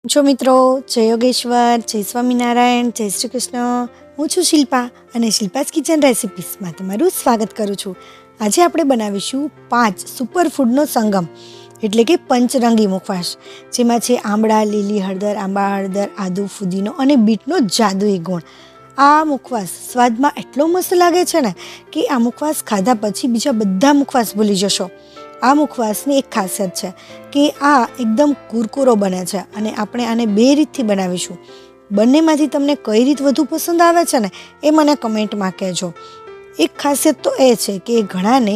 છો મિત્રો, જય યોગેશ્વર, જય સ્વામિનારાયણ, જય શ્રી કૃષ્ણ. હું છું શિલ્પા અને શિલ્પાસ કિચન રેસિપીસમાં તમારું સ્વાગત કરું છું. આજે આપણે બનાવીશું 5 સુપરફૂડનો સંગમ એટલે કે પંચરંગી મુખવાસ, જેમાં છે આમળા, લીલી હળદર, આંબા હળદર, આદુ, ફુદીનો અને બીટનો જાદુઈ ગુણ. આ મુખવાસ સ્વાદમાં એટલો મસ્ત લાગે છે ને કે આ મુખવાસ ખાધા પછી બીજા બધા મુખવાસ ભૂલી જશો. આ મુખવાસની એક ખાસિયત છે કે આ એકદમ કુરકુરો બને છે અને આપણે આને 2 રીતથી બનાવીશું. બંનેમાંથી તમને કઈ રીત વધુ પસંદ આવે છે ને એ મને કમેન્ટમાં કહેજો. એક ખાસિયત તો એ છે કે ઘણાને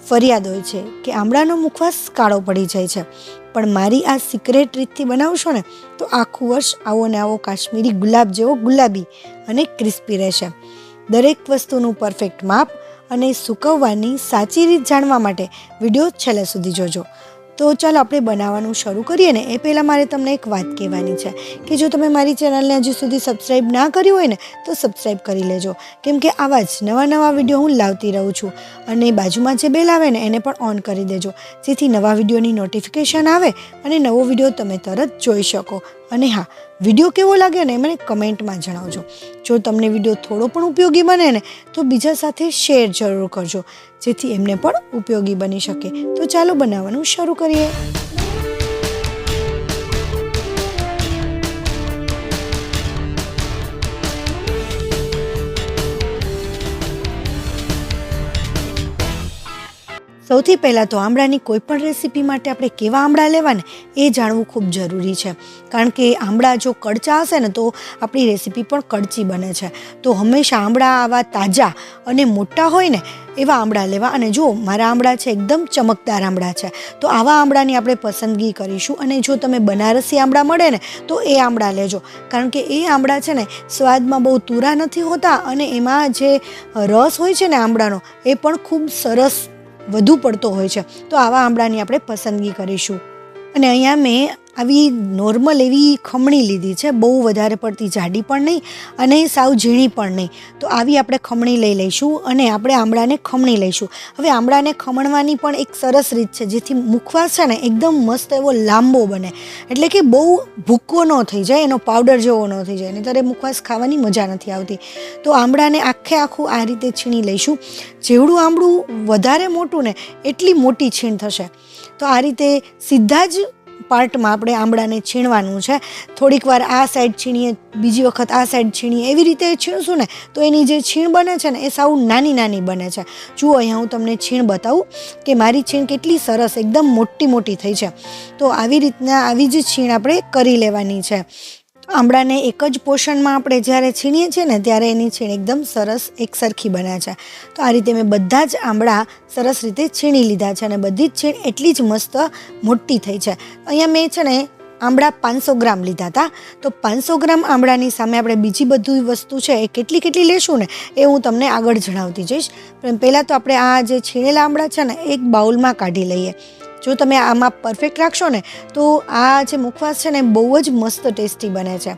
ફરિયાદ હોય છે કે આમળાનો મુખવાસ કાળો પડી જાય છે, પણ મારી આ સિક્રેટ રીતથી બનાવશો ને તો આખું વર્ષ આવો ને આવો કાશ્મીરી ગુલાબ જેવો ગુલાબી અને ક્રિસ્પી રહેશે. દરેક વસ્તુનું પરફેક્ટ માપ અને સૂકવવાની સાચી રીત જાણવા માટે વિડીયો છેલ્લે સુધી જોજો. તો ચાલો આપણે બનાવવાનું શરૂ કરીએ ને એ પહેલાં મારે તમને એક વાત કહેવાની છે કે જો તમે મારી ચેનલને હજી સુધી સબસ્ક્રાઈબ ના કરી હોય ને તો સબસ્ક્રાઈબ કરી લેજો, કેમ કે આવા જ નવા વિડીયો હું લાવતી રહું છું. અને બાજુમાં જે બેલ આવે ને એને પણ ઓન કરી દેજો, જેથી નવા વિડીયોની નોટિફિકેશન આવે અને નવો વિડીયો તમે તરત જોઈ શકો. અને હા, વિડીયો કેવો લાગ્યો ને મને કમેન્ટમાં જણાવજો. જો તમને વિડીયો થોડો પણ ઉપયોગી બને ને તો બીજા સાથે શેર જરૂર કરજો, જેથી એમને પણ ઉપયોગી બની શકે. તો ચાલો બનાવવાનું શરૂ કરીએ. સૌથી પહેલાં તો આમળાની કોઈ પણ રેસીપી માટે આપણે કેવા આમળા લેવાને એ જાણવું ખૂબ જરૂરી છે, કારણ કે આમળા જો કડચા હશે ને તો આપણી રેસીપી પણ કડચી બને છે. તો હંમેશા આમળા આવા તાજા અને મોટા હોય ને એવા આમળા લેવા. અને જો મારા આમળા છે એકદમ ચમકદાર આમળા છે, તો આવા આમળાની આપણે પસંદગી કરીશું. અને જો તમે બનારસી આમળા મળે ને તો એ આમળા લેજો, કારણ કે એ આમળા છે ને સ્વાદમાં બહુ તુરા નથી હોતા અને એમાં જે રસ હોય છે ને આમળાનો એ પણ ખૂબ સરસ વધુ પડતો હોય છે. તો આવા આમળાની આપણે પસંદગી કરીશું. અને અહીંયા મેં આવી નોર્મલ એવી ખમણી લીધી છે, બહુ વધારે પડતી જાડી પણ નહીં અને સાવ ઝીણી પણ નહીં. તો આવી આપણે ખમણી લઈ લઈશું અને આપણે આમળાને ખમણી લઈશું. હવે આમળાને ખમણવાની પણ એક સરસ રીત છે, જેથી મુખવાસ છે ને એકદમ મસ્ત એવો લાંબો બને, એટલે કે બહુ ભૂક્કો ન થઈ જાય, એનો પાવડર જેવો ન થઈ જાય, નહીંતર એ મુખવાસ ખાવાની મજા નથી આવતી. તો આમળાને આખું આ રીતે છીણી લઈશું. જેવડું આમળું વધારે મોટું ને એટલી મોટી છીણ થશે. તો આ રીતે સીધા જ પાર્ટમાં આપણે આમળાને છીણવાનું છે. થોડીક વાર આ સાઈડ છીણીએ, બીજી વખત આ સાઈડ છીણીએ, એવી રીતે છીણશું ને તો એની જે છીણ બને છે ને એ સાવ નાની બને છે. જુઓ, અહીંયા હું તમને છીણ બતાવું કે મારી છીણ કેટલી સરસ એકદમ મોટી થઈ છે. તો આવી રીતના આવી જ છીણ આપણે કરી લેવાની છે. આમળાને એક જ પોષણમાં આપણે જ્યારે છીણીએ છીએ ને ત્યારે એની છીણ એકદમ સરસ એકસરખી બને છે. તો આ રીતે મેં બધા જ આમળા સરસ રીતે છીણી લીધા છે અને બધી જ છીણ એટલી જ મસ્ત મોટી થઈ છે. અહીંયા મેં છે ને આમળા 500 ગ્રામ લીધા હતા. તો 500 ગ્રામ આમળાની સામે આપણે બીજી બધી વસ્તુ છે એ કેટલી લેશું ને એ હું તમને આગળ જણાવતી જઈશ. પણ પહેલાં તો આપણે આ જે છીણેલા આમળા છે ને એક બાઉલમાં કાઢી લઈએ. જો તમે આમાં પરફેક્ટ રાખશો ને તો આ જે મુખવાસ છે ને બહુ જ મસ્ત ટેસ્ટી બને છે.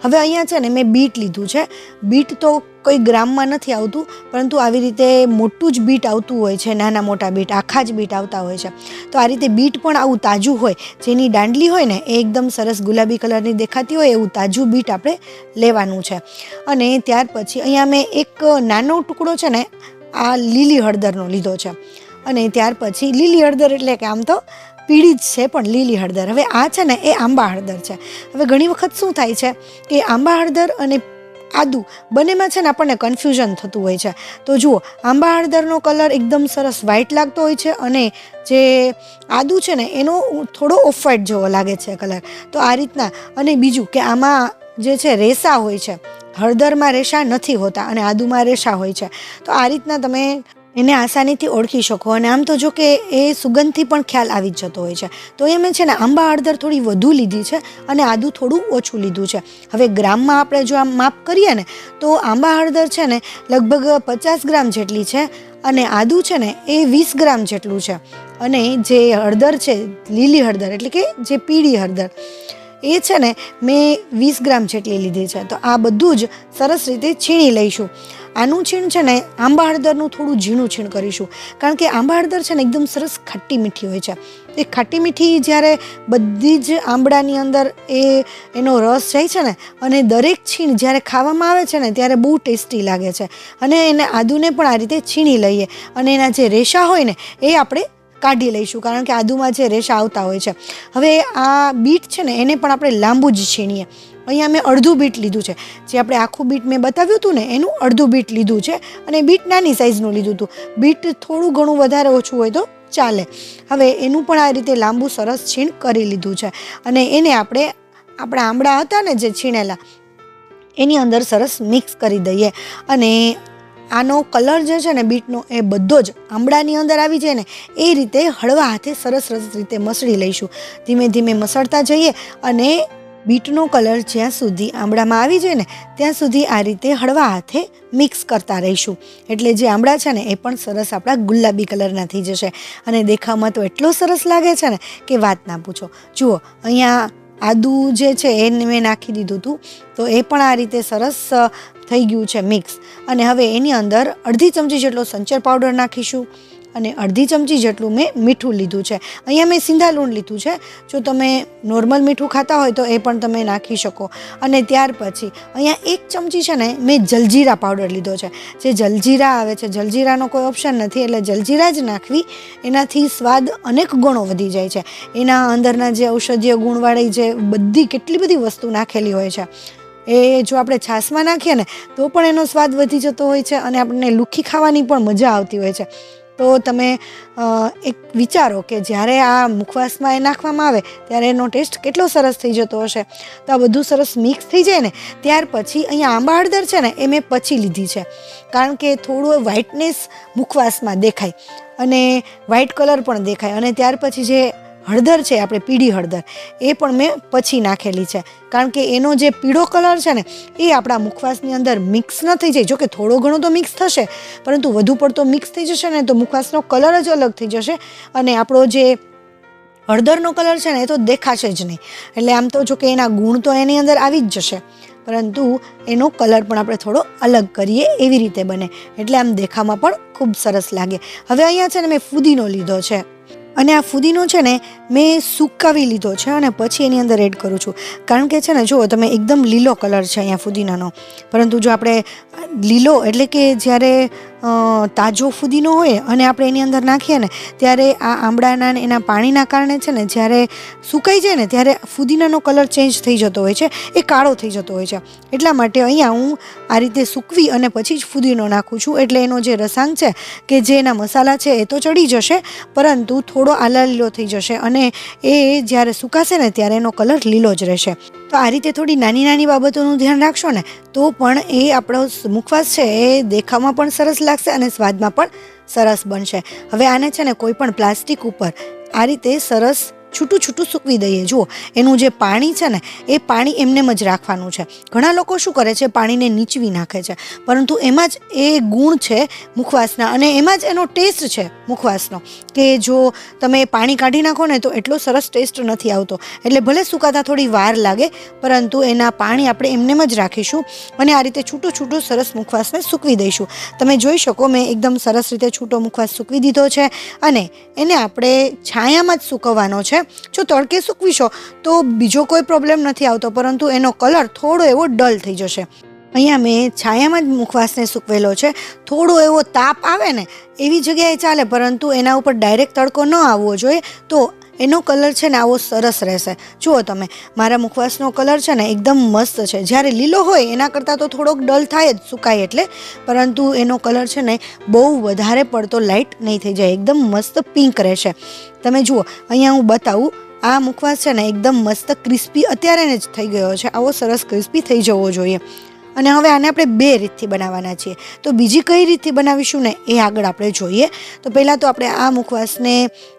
હવે અહીંયા છે ને મેં બીટ લીધું છે. બીટ તો કોઈ ગ્રામમાં નથી આવતું, પરંતુ આવી રીતે મોટું જ બીટ આવતું હોય છે, નાના મોટા બીટ આખા જ બીટ આવતા હોય છે. તો આ રીતે બીટ પણ આવું તાજું હોય, જેની દાંડલી હોય ને એ એકદમ સરસ ગુલાબી કલરની દેખાતી હોય એવું તાજું બીટ આપણે લેવાનું છે. અને ત્યાર પછી અહીંયા મેં એક નાનો ટુકડો છે ને આ લીલી હળદરનો લીધો છે. અને ત્યાર પછી લીલી હળદર એટલે કે આમ તો પીળી જ છે પણ લીલી હળદર. હવે આ છે ને એ આંબા હળદર છે. હવે ઘણી વખત શું થાય છે કે આંબા હળદર અને આદુ બંનેમાં છે ને આપણને કન્ફ્યુઝન થતું હોય છે. તો જુઓ, આંબા હળદરનો કલર એકદમ સરસ વ્હાઇટ લાગતો હોય છે અને જે આદુ છે ને એનો થોડો ઓફ વ્હાઇટ જેવો લાગે છે કલર. તો આ રીતના. અને બીજું કે આમાં જે છે રેસા હોય છે, હળદરમાં રેસા નથી હોતા અને આદુમાં રેસા હોય છે. તો આ રીતના તમે એને આસાનીથી ઓળખી શકો. અને આમ તો જો કે એ સુગંધથી પણ ખ્યાલ આવી જ જતો હોય છે. તો એ મેં છે ને આંબા હળદર થોડી વધુ લીધી છે અને આદુ થોડું ઓછું લીધું છે. હવે ગ્રામમાં આપણે જો આમ માપ કરીએ ને તો આંબા હળદર છે ને લગભગ 50 ગ્રામ જેટલી છે અને આદુ છે ને એ 20 ગ્રામ જેટલું છે. અને જે હળદર છે, લીલી હળદર એટલે કે જે પીળી હળદર, એ છે ને મેં 20 ગ્રામ જેટલી લીધી છે. તો આ બધું જ સરસ રીતે છીણી લઈશું. આનું છીણ છે ને આંબા હળદરનું થોડું ઝીણું છીણ કરીશું, કારણ કે આંબા હળદર છે ને એકદમ સરસ ખાટી મીઠી હોય છે. એ ખાટી મીઠી જ્યારે બધી જ આંબળાની અંદર એનો રસ જાય છે ને, અને દરેક છીણ જ્યારે ખાવામાં આવે છે ને ત્યારે બહુ ટેસ્ટી લાગે છે. અને એને આદુને પણ આ રીતે છીણી લઈએ અને એના જે રેશા હોય ને એ આપણે કાઢી લઈશું, કારણ કે આદુમાં જે રેશા આવતા હોય છે. હવે આ બીટ છે ને એને પણ આપણે લાંબુ જ છીણીએ. અહીંયા મેં અડધું બીટ લીધું છે. જે આપણે આખું બીટ મેં બતાવ્યું હતું ને એનું અડધું બીટ લીધું છે, અને બીટ નાની સાઇઝનું લીધું હતું. બીટ થોડું ઘણું વધારે ઓછું હોય તો ચાલે. હવે એનું પણ આ રીતે લાંબુ સરસ છીણ કરી લીધું છે, અને એને આપણે આપણા આંબળા હતા ને જે છીણેલા એની અંદર સરસ મિક્સ કરી દઈએ. અને આનો કલર જે છે ને બીટનો એ બધો જ આંબળાની અંદર આવી જાય ને એ રીતે હળવા હાથે સરસ રીતે મસળી લઈશું. ધીમે ધીમે મસળતા જઈએ અને બીટનો કલર જ્યાં સુધી આંબળામાં આવી જાય ને ત્યાં સુધી આ રીતે હળવા હાથે મિક્સ કરતા રહીશું. એટલે જે આંબળા છે ને એ પણ સરસ આપણા ગુલાબી કલરના થઈ જશે, અને દેખાવમાં તો એટલો સરસ લાગે છે ને કે વાત ના પૂછો. જુઓ અહીંયા આદુ જે છે એ મેં નાખી દીધું હતું, તો એ પણ આ રીતે સરસ થઈ ગયું છે મિક્સ. અને હવે એની અંદર અડધી ચમચી જેટલો સંચર પાવડર નાખીશું, અને અડધી ચમચી જેટલું મેં મીઠું લીધું છે. અહીંયા મેં સિંધા લૂણ લીધું છે. જો તમે નોર્મલ મીઠું ખાતા હોય તો એ પણ તમે નાખી શકો. અને ત્યાર પછી અહીંયા 1 ચમચી છે ને મેં જલજીરા પાવડર લીધો છે. જે જલજીરા આવે છે, જલજીરાનો કોઈ ઓપ્શન નથી, એટલે જલજીરા જ નાખવી. એનાથી સ્વાદ અનેક ગણો વધી જાય છે. એના અંદરના જે ઔષધીય ગુણવાળી જે કેટલી બધી વસ્તુ નાખેલી હોય છે, એ જો આપણે છાશમાં નાખીએ ને તો પણ એનો સ્વાદ વધી જતો હોય છે, અને આપણને લુખી ખાવાની પણ મજા આવતી હોય છે. તો તમે એક વિચારો કે જ્યારે આ મુખવાસમાં એ નાખવામાં આવે ત્યારે એનો ટેસ્ટ કેટલો સરસ થઈ જતો હશે. તો આ બધું સરસ મિક્સ થઈ જાય ને ત્યાર પછી અહીંયા આંબા હળદર છે ને એ મેં પછી લીધી છે, કારણ કે થોડું વ્હાઇટનેસ મુખવાસમાં દેખાય અને વ્હાઇટ કલર પણ દેખાય. અને ત્યાર પછી જે હળદર છે આપણે પીળી હળદર એ પણ મેં પછી નાખેલી છે, કારણ કે એનો જે પીળો કલર છે ને એ આપણા મુખવાસની અંદર મિક્સ ન થઈ જાય. જો કે થોડો ઘણો તો મિક્સ થશે, પરંતુ વધુ પડતો મિક્સ થઈ જશે ને તો મુખવાસનો કલર જ અલગ થઈ જશે, અને આપણો જે હળદરનો કલર છે ને એ તો દેખાશે જ નહીં. એટલે આમ તો જો કે એના ગુણ તો એની અંદર આવી જ જશે, પરંતુ એનો કલર પણ આપણે થોડો અલગ કરીએ એવી રીતે બને, એટલે આમ દેખામાં પણ ખૂબ સરસ લાગે. હવે અહીંયા છે ને મેં ફુદીનો લીધો છે, અને આ ફુદીનો છે ને મેં સૂકાવી લીધો છે અને પછી એની અંદર એડ કરું છું. કારણ કે છે ને જુઓ તમે એકદમ લીલો કલર છે અહીંયા ફુદીનાનો, પરંતુ જો આપણે લીલો એટલે કે જ્યારે તાજો ફુદીનો હોય અને આપણે એની અંદર નાખીએ ને ત્યારે આ આંબળાના એના પાણીના કારણે છે ને જ્યારે સુકાઈ જાય ને ત્યારે ફુદીનાનો કલર ચેન્જ થઈ જતો હોય છે, એ કાળો થઈ જતો હોય છે. એટલા માટે અહીંયા હું આ રીતે સૂકવી અને પછી જ ફુદીનો નાખું છું, એટલે એનો જે રસાંગ છે કે જે એના મસાલા છે એ તો ચડી જશે, પરંતુ થોડો આલા લીલો થઈ જશે, અને એ જ્યારે સુકાશે ને ત્યારે એનો કલર લીલો જ રહેશે. તો આ રીતે થોડી નાની નાની બાબતોનું ધ્યાન રાખશો ને તો પણ એ આપણો મુખવાસ છે એ દેખાવમાં પણ સરસ લાગશે અને સ્વાદમાં પણ સરસ બનશે. હવે આને છે ને કોઈ પણ પ્લાસ્ટિક ઉપર આ રીતે સરસ છૂટું છૂટું સૂકવી દઈએ. જુઓ એનું જે પાણી છે ને એ પાણી એમનેમ જ રાખવાનું છે. ઘણા લોકો શું કરે છે, પાણીને નીચવી નાખે છે, પરંતુ એમાં જ એ ગુણ છે મુખવાસના, અને એમાં જ એનો ટેસ્ટ છે મુખવાસનો, કે જો તમે પાણી કાઢી નાખો ને તો એટલો સરસ ટેસ્ટ નથી આવતો. એટલે ભલે સુકાતા થોડી વાર લાગે, પરંતુ એના પાણી આપણે એમનેમ જ રાખીશું અને આ રીતે છૂટું છૂટું સરસ મુખવાસને સૂકવી દઈશું. તમે જોઈ શકો મેં એકદમ સરસ રીતે છૂટો મુખવાસ સૂકવી દીધો છે, અને એને આપણે છાયામાં જ સૂકવવાનો છે. જો તડકે સૂકવીશો તો બીજો કોઈ પ્રોબ્લેમ નથી આવતો, પરંતુ એનો કલર થોડો એવો ડલ થઈ જશે. અહીંયા મેં છાયામાં જ મુખવાસને સૂકવેલો છે. થોડો એવો તાપ આવે ને એવી જગ્યાએ ચાલે, પરંતુ એના ઉપર ડાયરેક્ટ તડકો ન આવવો જોઈએ, તો એનો કલર છે ને આવો સરસ રહેશે. જુઓ તમે મારા મુખવાસનો કલર છે ને એકદમ મસ્ત છે. જ્યારે લીલો હોય એના કરતાં તો થોડોક ડલ થાય જ સુકાય એટલે, પરંતુ એનો કલર છે ને બહુ વધારે પડતો લાઇટ નહીં થઈ જાય, એકદમ મસ્ત પિંક રહેશે. તમે જુઓ અહીંયા હું બતાવું, આ મુખવાસ છે ને એકદમ મસ્ત ક્રિસ્પી અત્યારે જ થઈ ગયો છે, આવો સરસ ક્રિસ્પી થઈ જવો જોઈએ. અને હવે આને આપણે 2 રીતથી બનાવવાના છીએ, તો બીજી કઈ રીતથી બનાવીશું ને એ આગળ આપણે જોઈએ. તો પહેલાં તો આપણે આ મુખવાસને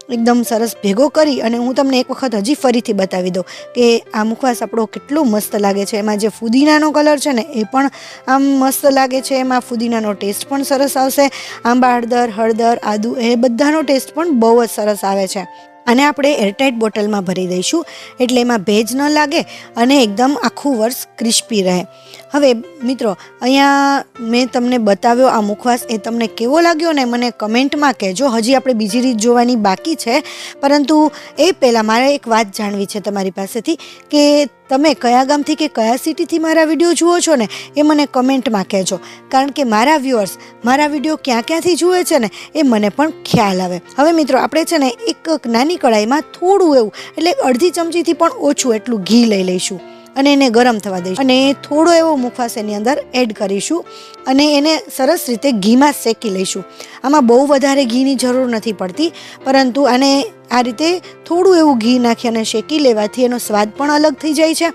એકદમ સરસ ભેગો કરી અને હું તમને એક વખત હજી ફરીથી બતાવી દઉં કે આ મુખવાસ આપણો કેટલો મસ્ત લાગે છે. એમાં જે ફુદીનાનો કલર છે ને એ પણ આમ મસ્ત લાગે છે, એમાં ફુદીનાનો ટેસ્ટ પણ સરસ આવશે, આંબા હળદર, આદુ એ બધાનો ટેસ્ટ પણ બહુ જ સરસ આવે છે. આને આપણે એરટાઇટ બોટલમાં ભરી દઈશું એટલે એમાં ભેજ ન લાગે અને એકદમ આખું વર્ષ ક્રિસ્પી રહે. હવે મિત્રો, અહીંયા મેં તમને બતાવ્યો આ મુખવાસ, એ તમને કેવો લાગ્યો ને મને કમેન્ટમાં કહેજો. હજી આપણે બીજી રીત જોવાની બાકી છે, પરંતુ એ પહેલાં મારે એક વાત જાણવી છે તમારી પાસેથી કે તમે કયા ગામથી કે કયા સિટીથી મારા વિડીયો જુઓ છો ને એ મને કમેન્ટમાં કહેજો, કારણ કે મારા વ્યુઅર્સ મારા વિડીયો ક્યાં ક્યાંથી જુએ છે ને એ મને પણ ખ્યાલ આવે. હવે મિત્રો, આપણે છે ને એક નાની કઢાઈમાં થોડું એવું એટલે અડધી ચમચીથી પણ ઓછું એટલું ઘી લઈ લઈશું અને એને ગરમ થવા દઈશું અને થોડો એવો મુખવાસ એની અંદર એડ કરીશું અને એને સરસ રીતે ઘીમાં શેકી લઈશું. આમાં બહુ વધારે ઘીની જરૂર નથી પડતી, પરંતુ આને આ રીતે થોડું એવું ઘી નાખી અને શેકી લેવાથી એનો સ્વાદ પણ અલગ થઈ જાય છે.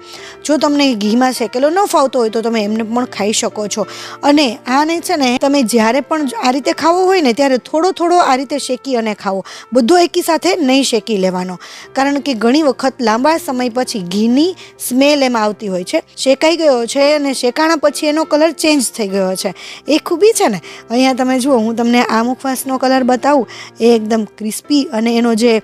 જો તમને ઘીમાં શેકેલો ન ફાવતો હોય તો તમે એમને પણ ખાઈ શકો છો. અને આને છે ને તમે જ્યારે પણ આ રીતે ખાવો હોય ને ત્યારે થોડો થોડો આ રીતે શેકી અને ખાવો, બધો એકી સાથે નહીં શેકી લેવાનો, કારણ કે ઘણી વખત લાંબા સમય પછી ઘીની સ્મેલ એમાં આવતી હોય છે. શેકાઈ ગયો છે અને શેકાણા પછી એનો કલર ચેન્જ થઈ ગયો છે, એ ખૂબી છે ને. અહીંયા તમે જુઓ, હું તમને આ મુખવાસનો કલર બતાવું, એ એકદમ ક્રિસ્પી અને એનો જે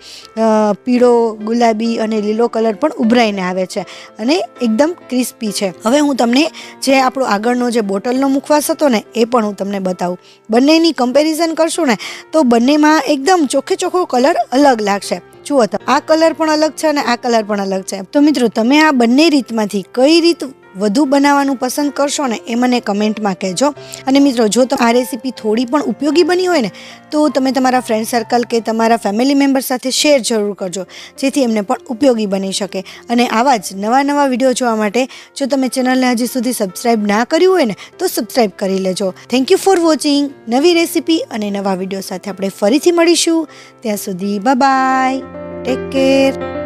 પીળો, ગુલાબી અને લીલો કલર પણ ઉભરાઈને આવે છે અને એકદમ ક્રિસ્પી છે. હવે હું તમને જે આપણો આગળનો જે બોટલનો મુખવાસ હતો ને એ પણ હું તમને બતાવું. બંનેની કમ્પેરિઝન કરશું ને તો બંનેમાં એકદમ ચોખ્ખે ચોખ્ખો કલર અલગ લાગશે. જુઓ, આ કલર પણ અલગ છે અને આ કલર પણ અલગ છે. તો મિત્રો, તમે આ બંને રીતમાંથી કઈ રીત વધુ બનાવવાનું પસંદ કરશો ને એ મને કમેન્ટમાં કહેજો. અને મિત્રો, જો તો આ રેસીપી થોડી પણ ઉપયોગી બની હોય ને તો તમે તમારા ફ્રેન્ડ સર્કલ કે તમારા ફેમિલી મેમ્બર સાથે શેર જરૂર કરજો, જેથી એમને પણ ઉપયોગી બની શકે. અને આવા જ નવા વિડીયો જોવા માટે જો તમે ચેનલને હજી સુધી સબસ્ક્રાઈબ ના કર્યું હોય ને તો સબસ્ક્રાઈબ કરી લેજો. Thank you for watching. નવી રેસીપી અને નવા વિડીયો સાથે આપણે ફરીથી મળીશું. ત્યાં સુધી બાય બાય, ટેક કેર.